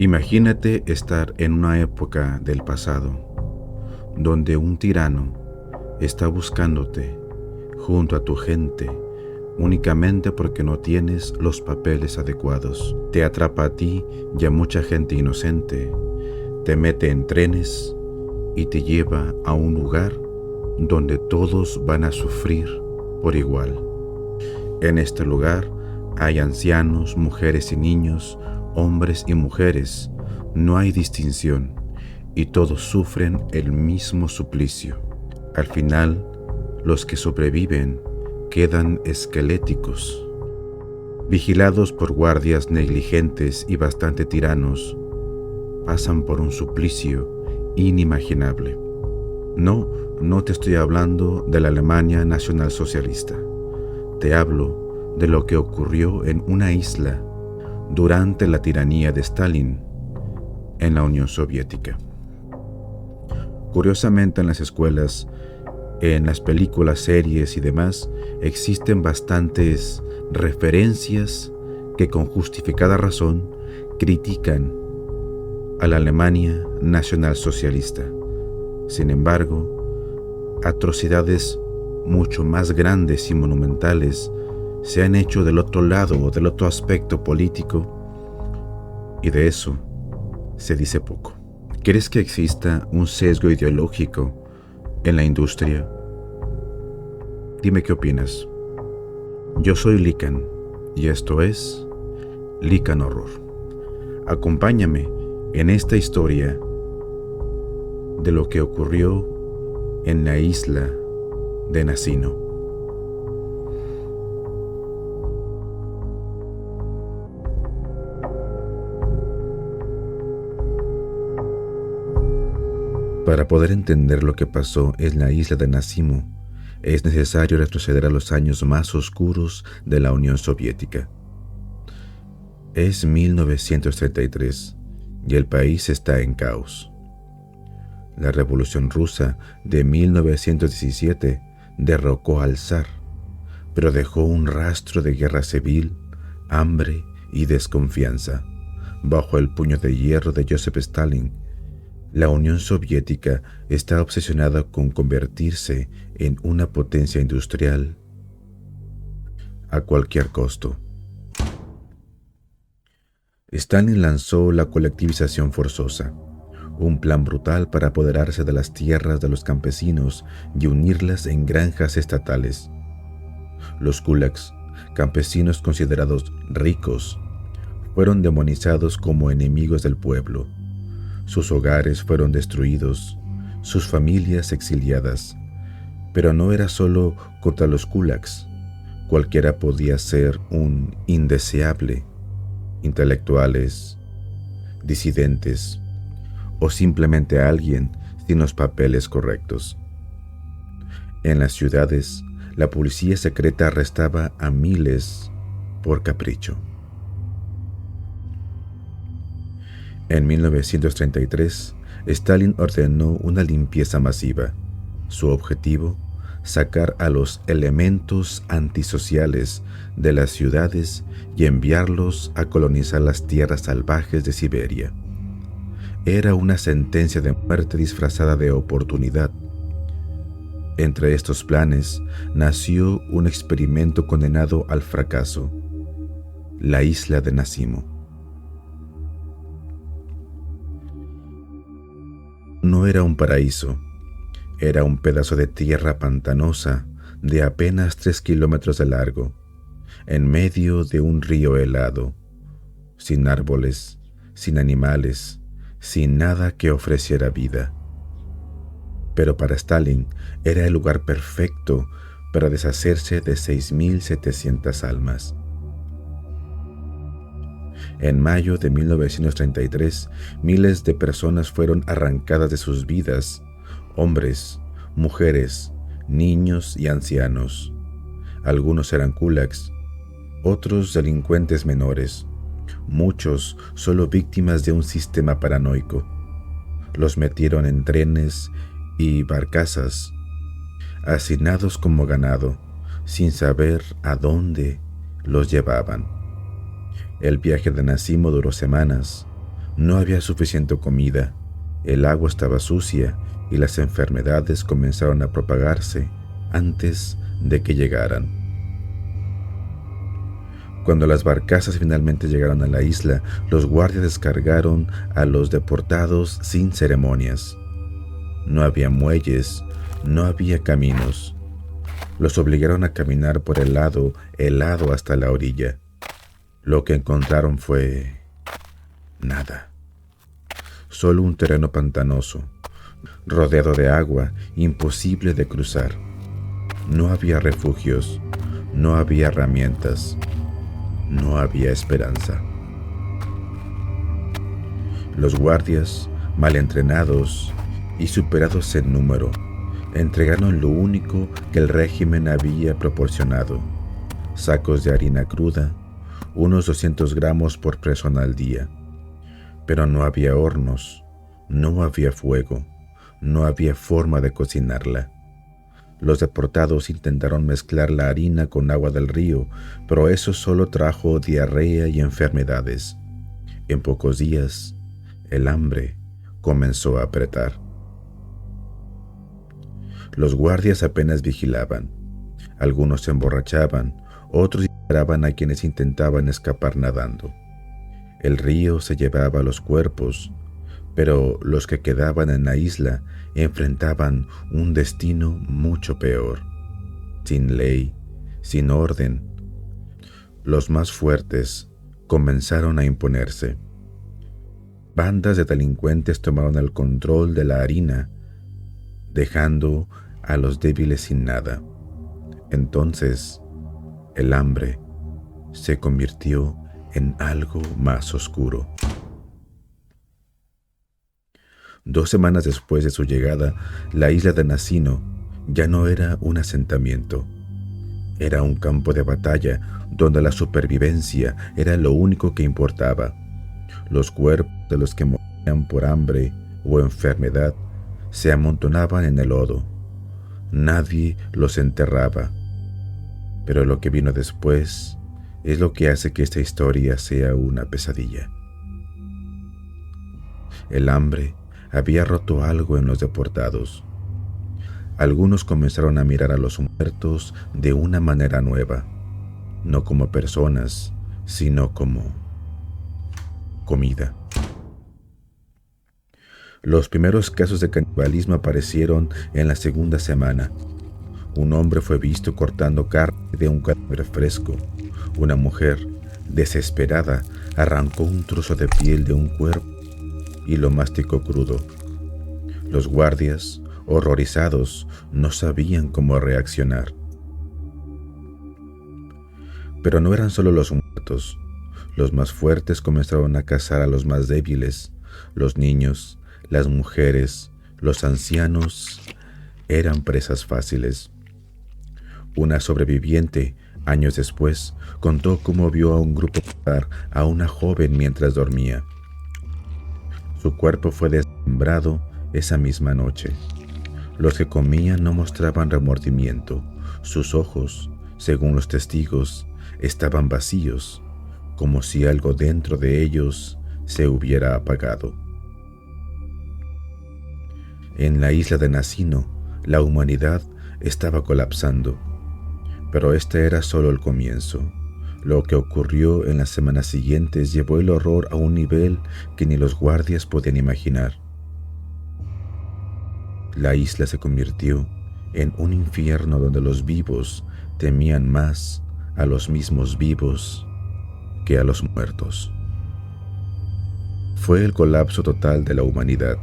Imagínate estar en una época del pasado donde un tirano está buscándote junto a tu gente únicamente porque no tienes los papeles adecuados. Te atrapa a ti y a mucha gente inocente, te mete en trenes y te lleva a un lugar donde todos van a sufrir por igual. En este lugar hay ancianos, mujeres y niños, hombres y mujeres, no hay distinción y todos sufren el mismo suplicio. Al final, los que sobreviven quedan esqueléticos, vigilados por guardias negligentes y bastante tiranos, pasan por un suplicio inimaginable. No te estoy hablando de la Alemania nacionalsocialista. Te hablo de lo que ocurrió en una isla durante la tiranía de Stalin en la Unión Soviética. Curiosamente, en las escuelas, en las películas, series y demás, existen bastantes referencias que con justificada razón critican a la Alemania nacionalsocialista. Sin embargo, atrocidades mucho más grandes y monumentales se han hecho del otro lado o del otro aspecto político, y de eso se dice poco. ¿Crees que exista un sesgo ideológico en la industria? Dime qué opinas. Yo soy Lican y esto es Lican Horror. Acompáñame en esta historia de lo que ocurrió en la isla de Nasino. Para poder entender lo que pasó en la isla de Nasimo, es necesario retroceder a los años más oscuros de la Unión Soviética. Es 1933 y el país está en caos. La Revolución Rusa de 1917 derrocó al zar, pero dejó un rastro de guerra civil, hambre y desconfianza. Bajo el puño de hierro de Joseph Stalin, la Unión Soviética está obsesionada con convertirse en una potencia industrial a cualquier costo. Stalin lanzó la colectivización forzosa, un plan brutal para apoderarse de las tierras de los campesinos y unirlas en granjas estatales. Los kulaks, campesinos considerados ricos, fueron demonizados como enemigos del pueblo. Sus hogares fueron destruidos, sus familias exiliadas. Pero no era solo contra los kulaks. Cualquiera podía ser un indeseable, intelectuales, disidentes o simplemente alguien sin los papeles correctos. En las ciudades, la policía secreta arrestaba a miles por capricho. En 1933, Stalin ordenó una limpieza masiva. Su objetivo, sacar a los elementos antisociales de las ciudades y enviarlos a colonizar las tierras salvajes de Siberia. Era una sentencia de muerte disfrazada de oportunidad. Entre estos planes nació un experimento condenado al fracaso: la isla de Nasimo. No era un paraíso, era un pedazo de tierra pantanosa de apenas 3 kilómetros de largo, en medio de un río helado, sin árboles, sin animales, sin nada que ofreciera vida. Pero para Stalin era el lugar perfecto para deshacerse de 6.700 almas. En mayo de 1933, miles de personas fueron arrancadas de sus vidas, hombres, mujeres, niños y ancianos. Algunos eran kulaks, otros delincuentes menores, muchos solo víctimas de un sistema paranoico. Los metieron en trenes y barcazas, hacinados como ganado, sin saber a dónde los llevaban. El viaje de Nasimo duró semanas. No había suficiente comida, el agua estaba sucia y las enfermedades comenzaron a propagarse antes de que llegaran. Cuando las barcazas finalmente llegaron a la isla, los guardias descargaron a los deportados sin ceremonias. No había muelles, no había caminos. Los obligaron a caminar por el lado helado hasta la orilla. Lo que encontraron fue nada. Solo un terreno pantanoso, rodeado de agua, imposible de cruzar. No había refugios, no había herramientas, no había esperanza. Los guardias, mal entrenados y superados en número, entregaron lo único que el régimen había proporcionado: sacos de harina cruda, unos 200 gramos por persona al día. Pero no había hornos, no había fuego, no había forma de cocinarla. Los deportados intentaron mezclar la harina con agua del río, pero eso solo trajo diarrea y enfermedades. En pocos días, el hambre comenzó a apretar. Los guardias apenas vigilaban. Algunos se emborrachaban, otros disparaban a quienes intentaban escapar nadando. El río se llevaba los cuerpos, pero los que quedaban en la isla enfrentaban un destino mucho peor. Sin ley, sin orden, los más fuertes comenzaron a imponerse. Bandas de delincuentes tomaron el control de la harina, dejando a los débiles sin nada. Entonces, el hambre se convirtió en algo más oscuro. 2 semanas después de su llegada, la isla de Nacino ya no era un asentamiento. Era un campo de batalla donde la supervivencia era lo único que importaba. Los cuerpos de los que morían por hambre o enfermedad se amontonaban en el lodo. Nadie los enterraba. Pero lo que vino después es lo que hace que esta historia sea una pesadilla. El hambre había roto algo en los deportados. Algunos comenzaron a mirar a los muertos de una manera nueva, no como personas, sino como comida. Los primeros casos de canibalismo aparecieron en la segunda semana. Un hombre fue visto cortando carne de un cadáver fresco. Una mujer, desesperada, arrancó un trozo de piel de un cuerpo y lo masticó crudo. Los guardias, horrorizados, no sabían cómo reaccionar. Pero no eran solo los muertos. Los más fuertes comenzaron a cazar a los más débiles. Los niños, las mujeres, los ancianos eran presas fáciles. Una sobreviviente, años después, contó cómo vio a un grupo matar a una joven mientras dormía. Su cuerpo fue desmembrado esa misma noche. Los que comían no mostraban remordimiento. Sus ojos, según los testigos, estaban vacíos, como si algo dentro de ellos se hubiera apagado. En la isla de Nacino, la humanidad estaba colapsando. Pero este era solo el comienzo. Lo que ocurrió en las semanas siguientes llevó el horror a un nivel que ni los guardias podían imaginar. La isla se convirtió en un infierno donde los vivos temían más a los mismos vivos que a los muertos. Fue el colapso total de la humanidad.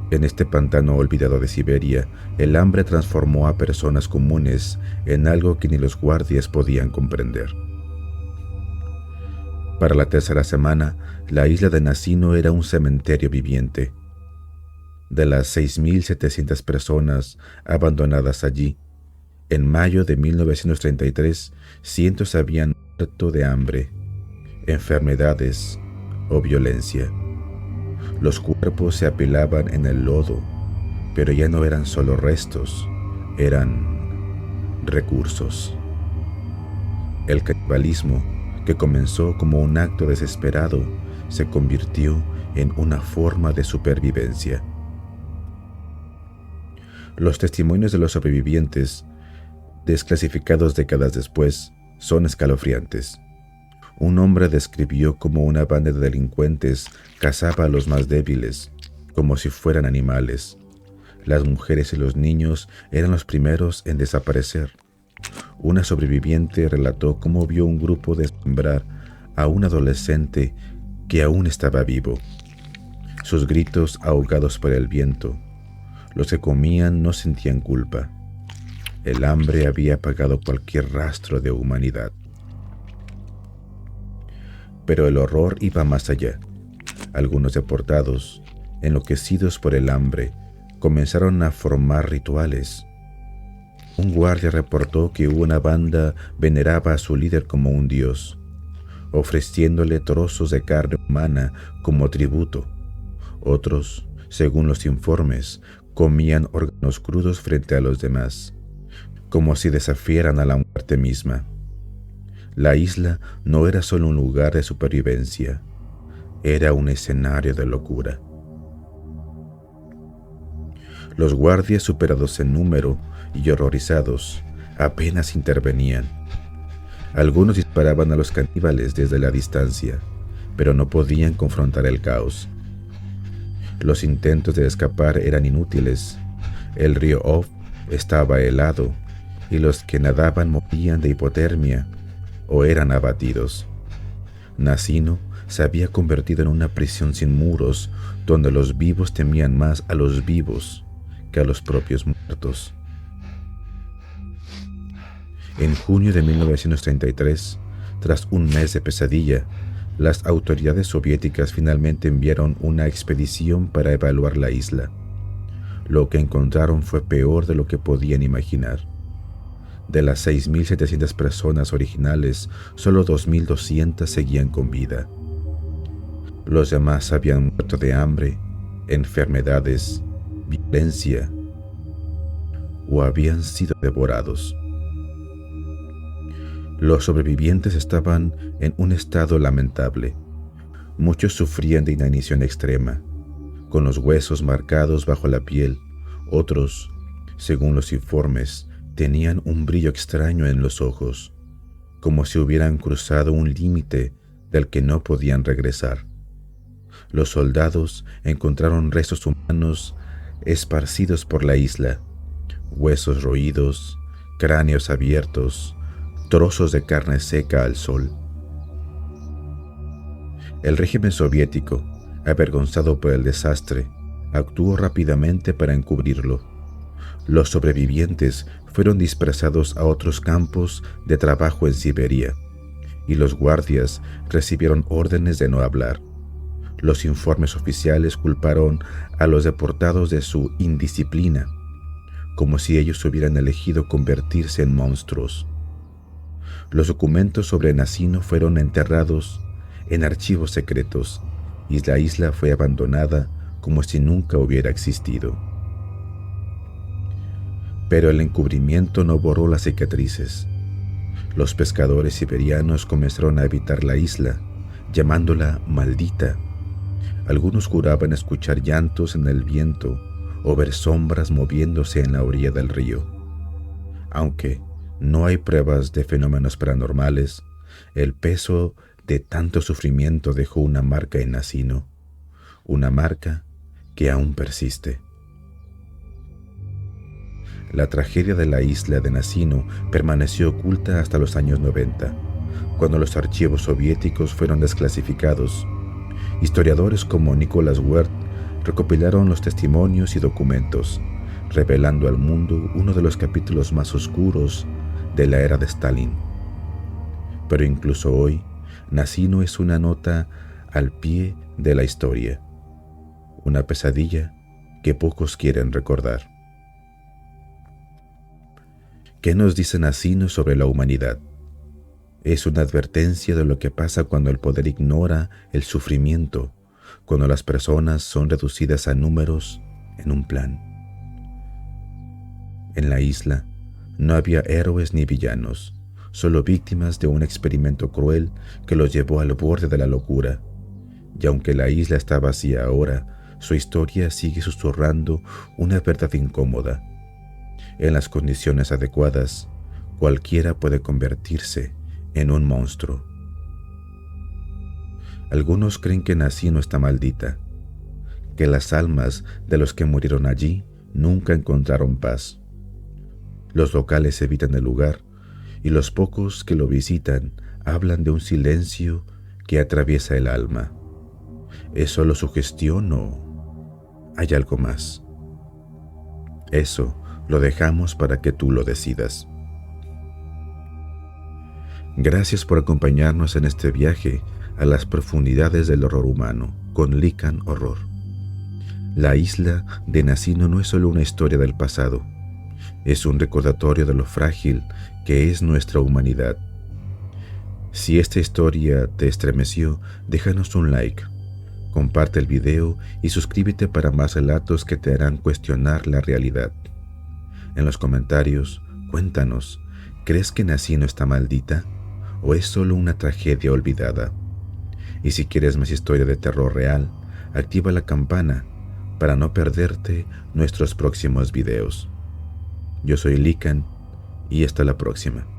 En este pantano olvidado de Siberia, el hambre transformó a personas comunes en algo que ni los guardias podían comprender. Para la tercera semana, la isla de Nacino era un cementerio viviente. De las 6.700 personas abandonadas allí, en mayo de 1933, cientos habían muerto de hambre, enfermedades o violencia. Los cuerpos se apilaban en el lodo, pero ya no eran solo restos, eran recursos. El canibalismo, que comenzó como un acto desesperado, se convirtió en una forma de supervivencia. Los testimonios de los sobrevivientes, desclasificados décadas después, son escalofriantes. Un hombre describió cómo una banda de delincuentes cazaba a los más débiles, como si fueran animales. Las mujeres y los niños eran los primeros en desaparecer. Una sobreviviente relató cómo vio un grupo desmembrar a un adolescente que aún estaba vivo. Sus gritos ahogados por el viento. Los que comían no sentían culpa. El hambre había apagado cualquier rastro de humanidad. Pero el horror iba más allá. Algunos deportados, enloquecidos por el hambre, comenzaron a formar rituales. Un guardia reportó que una banda veneraba a su líder como un dios, ofreciéndole trozos de carne humana como tributo. Otros, según los informes, comían órganos crudos frente a los demás, como si desafiaran a la muerte misma. La isla no era solo un lugar de supervivencia, era un escenario de locura. Los guardias, superados en número y horrorizados, apenas intervenían. Algunos disparaban a los caníbales desde la distancia, pero no podían confrontar el caos. Los intentos de escapar eran inútiles. El río Ob estaba helado y los que nadaban morían de hipotermia o eran abatidos. Nasino se había convertido en una prisión sin muros donde los vivos temían más a los vivos que a los propios muertos. En junio de 1933, tras un mes de pesadilla, las autoridades soviéticas finalmente enviaron una expedición para evaluar la isla. Lo que encontraron fue peor de lo que podían imaginar. De las 6.700 personas originales, solo 2.200 seguían con vida. Los demás habían muerto de hambre, enfermedades, violencia o habían sido devorados. Los sobrevivientes estaban en un estado lamentable. Muchos sufrían de inanición extrema, con los huesos marcados bajo la piel. Otros, según los informes, tenían un brillo extraño en los ojos, como si hubieran cruzado un límite del que no podían regresar. Los soldados encontraron restos humanos esparcidos por la isla, huesos roídos, cráneos abiertos, trozos de carne seca al sol. El régimen soviético, avergonzado por el desastre, actuó rápidamente para encubrirlo. Los sobrevivientes fueron dispersados a otros campos de trabajo en Siberia, y los guardias recibieron órdenes de no hablar. Los informes oficiales culparon a los deportados de su indisciplina, como si ellos hubieran elegido convertirse en monstruos. Los documentos sobre Nasino fueron enterrados en archivos secretos y la isla fue abandonada como si nunca hubiera existido. Pero el encubrimiento no borró las cicatrices. Los pescadores siberianos comenzaron a evitar la isla, llamándola maldita. Algunos juraban escuchar llantos en el viento o ver sombras moviéndose en la orilla del río. Aunque no hay pruebas de fenómenos paranormales, el peso de tanto sufrimiento dejó una marca en Nasino, una marca que aún persiste. La tragedia de la isla de Nasino permaneció oculta hasta los años 90, cuando los archivos soviéticos fueron desclasificados. Historiadores como Nicholas Wirth recopilaron los testimonios y documentos, revelando al mundo uno de los capítulos más oscuros de la era de Stalin. Pero incluso hoy, Nasino es una nota al pie de la historia, una pesadilla que pocos quieren recordar. ¿Qué nos dice Nasino sobre la humanidad? Es una advertencia de lo que pasa cuando el poder ignora el sufrimiento, cuando las personas son reducidas a números en un plan. En la isla no había héroes ni villanos, solo víctimas de un experimento cruel que los llevó al borde de la locura. Y aunque la isla está vacía ahora, su historia sigue susurrando una verdad incómoda. En las condiciones adecuadas, cualquiera puede convertirse en un monstruo. Algunos creen que Nassí no está maldita, que las almas de los que murieron allí nunca encontraron paz. Los locales evitan el lugar y los pocos que lo visitan hablan de un silencio que atraviesa el alma. ¿Es solo sugestión o hay algo más? Eso lo dejamos para que tú lo decidas. Gracias por acompañarnos en este viaje a las profundidades del horror humano con Lycan Horror. La isla de Nassino no es solo una historia del pasado, es un recordatorio de lo frágil que es nuestra humanidad. Si esta historia te estremeció, déjanos un like, comparte el video y suscríbete para más relatos que te harán cuestionar la realidad. En los comentarios, cuéntanos, ¿crees que Nassino está maldita o es solo una tragedia olvidada? Y si quieres más historia de terror real, activa la campana para no perderte nuestros próximos videos. Yo soy Lycan y hasta la próxima.